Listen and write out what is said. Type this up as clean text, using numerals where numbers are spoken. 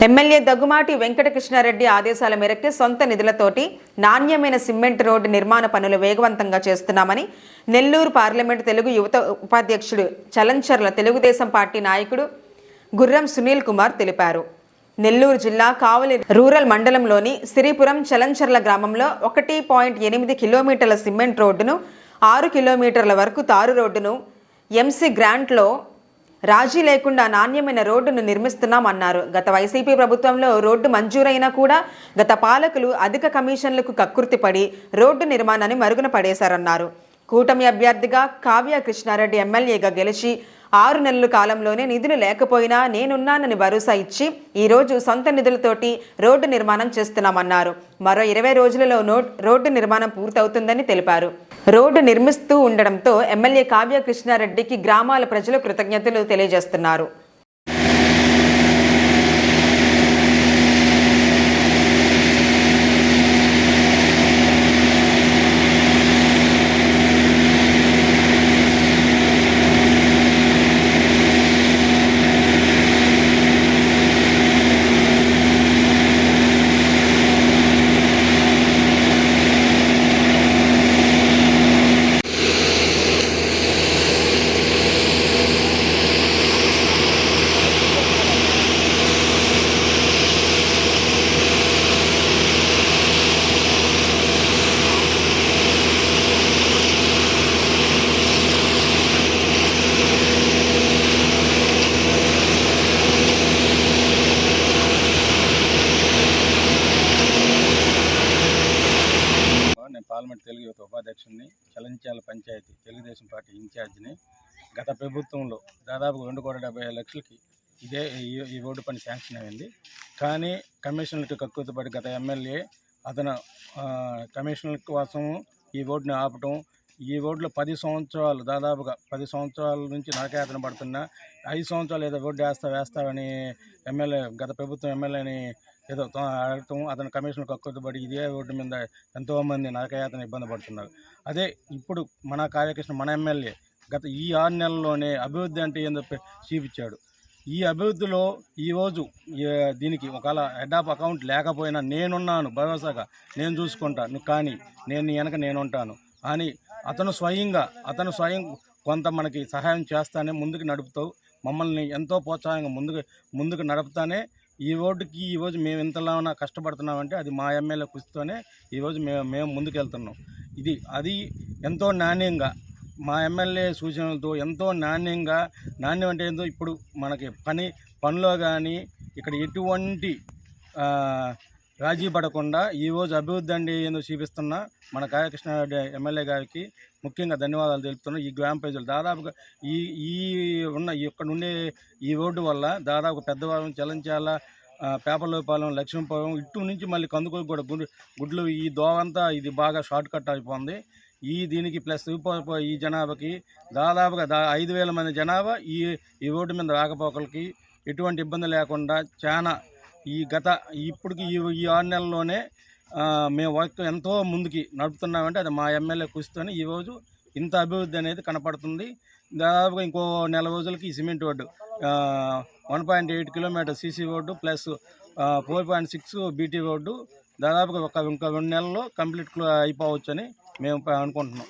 MLA Daggumati Venkatakrishna Reddy ఆదేశాల మేరకు సొంత నిధులతోటి నాణ్యమైన సిమెంట్ రోడ్డు నిర్మాణ పనులు వేగవంతంగా చేస్తున్నామని నెల్లూరు పార్లమెంటు తెలుగు యువత ఉపాధ్యక్షుడు చలంచర్ల తెలుగుదేశం పార్టీ నాయకుడు గుర్రం సునీల్ కుమార్ తెలిపారు. నెల్లూరు జిల్లా కావలి రూరల్ మండలంలోని సిరిపురం చలంచర్ల గ్రామంలో 1.8 కిలోమీటర్ల సిమెంట్ రోడ్డును 6 కిలోమీటర్ల వరకు తారు రోడ్డును ఎంసీ గ్రాంట్లో రాజీ లేకుండా నాణ్యమైన రోడ్డును నిర్మిస్తున్నామన్నారు. గత వైసీపీ ప్రభుత్వంలో రోడ్డు మంజూరైనా కూడా గత పాలకులు అధిక కమిషన్లకు కక్కుర్తిపడి రోడ్డు నిర్మాణాన్ని మరుగున పడేశారన్నారు. కూటమి అభ్యర్థిగా కావ్య కృష్ణారెడ్డి ఎమ్మెల్యేగా గెలిచి 6 నెలల కాలంలోనే నిధులు లేకపోయినా నేనున్నానని భరోసా ఇచ్చి ఈరోజు సొంత నిధులతోటి రోడ్డు నిర్మాణం చేస్తున్నామన్నారు. మరో 20 రోజులలో రోడ్డు నిర్మాణం పూర్తవుతుందని తెలిపారు. రోడ్డు నిర్మిస్తూ ఉండడంతో ఎమ్మెల్యే కావ్య కృష్ణారెడ్డికి గ్రామాల ప్రజలు కృతజ్ఞతలు తెలియజేస్తున్నారు. పార్లమెంట్ తెలుగు యువత ఉపాధ్యక్షుడిని, చలంచాల పంచాయతీ తెలుగుదేశం పార్టీ ఇన్ఛార్జిని. గత ప్రభుత్వంలో దాదాపు 2,75 లక్షలకి ఈ రోడ్డు పని శాంక్షన్ అయింది. కానీ కమిషన్లకు కక్కుర్తిపడి గత ఎమ్మెల్యే అతను కమిషన్ల కోసం ఈ రోడ్డుని ఆపటం, ఈ రోడ్లో 10 సంవత్సరాలు దాదాపుగా 10 సంవత్సరాల నుంచి నరకయాతన పడుతున్న 5 సంవత్సరాలు ఏదో రోడ్డు వేస్తావని ఎమ్మెల్యే గత ప్రభుత్వం ఎమ్మెల్యేని ఏదో అడగటం, అతను కమిషన్ కక్కుర్తిపడి ఇదే రోడ్డు మీద ఎంతోమంది నరకయాతన ఇబ్బంది పడుతున్నారు. అదే ఇప్పుడు మన కార్యకృష్ణ మన ఎమ్మెల్యే గత ఈ 6 నెలల్లోనే అభివృద్ధి అంటే ఏందో చూపించాడు. ఈ అభివృద్ధిలో ఈరోజు దీనికి ఒకవేళ హెడ్ ఆఫ్ అకౌంట్ లేకపోయినా నేనున్నాను భరోసాగా, నేను చూసుకుంటాను, కానీ నేను వెనక నేనుంటాను అని అతను స్వయం కొంత మనకి సహాయం చేస్తానే ముందుకు నడుపుతూ మమ్మల్ని ఎంతో ప్రోత్సాహంగా ముందుకు నడుపుతానే ఈరోజు మేము ఇంతలా కష్టపడుతున్నామంటే అది మా ఎమ్మెల్యే కృషితోనే ఈరోజు మేము ముందుకెళ్తున్నాం. అది ఎంతో నాణ్యంగా మా ఎమ్మెల్యే సూచనలతో ఎంతో నాణ్యం అంటే ఏందో ఇప్పుడు మనకి పనిలో కానీ ఇక్కడ ఎటువంటి రాజీ పడకుండా ఈరోజు అభివృద్ధి అంటే ఏందో చూపిస్తున్న మన కావ్యకృష్ణారెడ్డి ఎమ్మెల్యే గారికి ముఖ్యంగా ధన్యవాదాలు తెలుపుతున్నాం. ఈ గ్రామ ప్రజలు దాదాపుగా ఇక్కడ ఉండే ఈ రోడ్డు వల్ల దాదాపు పెద్దవారం, చలంచాల, పేపర్లపాలెం, లక్ష్మీపురం ఇటు నుంచి మళ్ళీ కందుకూరు కూడా గుడ్లు ఈ దోవంతా ఇది బాగా షార్ట్ కట్ అయిపోయింది. దీనికి ప్లస్ ఈ జనాభాకి దాదాపుగా 5,000 మంది జనాభా ఈ రోడ్డు మీద రాకపోకలకి ఎటువంటి ఇబ్బంది లేకుండా చాలా ఇప్పటికి ఈ 6 నెలల్లోనే మేము వర్క్ ఎంతో ముందుకి నడుపుతున్నామంటే అది మా ఎమ్మెల్యే కృషితోనే ఈరోజు ఇంత అభివృద్ధి అనేది కనపడుతుంది. దాదాపుగా ఇంకో 4 నెలల రోజులకి ఈ cement road 1.8 kilometre CC road plus 4.6 BT road దాదాపుగా ఇంకా 2 నెలల్లో కంప్లీట్ అయిపోవచ్చని మేము అనుకుంటున్నాం.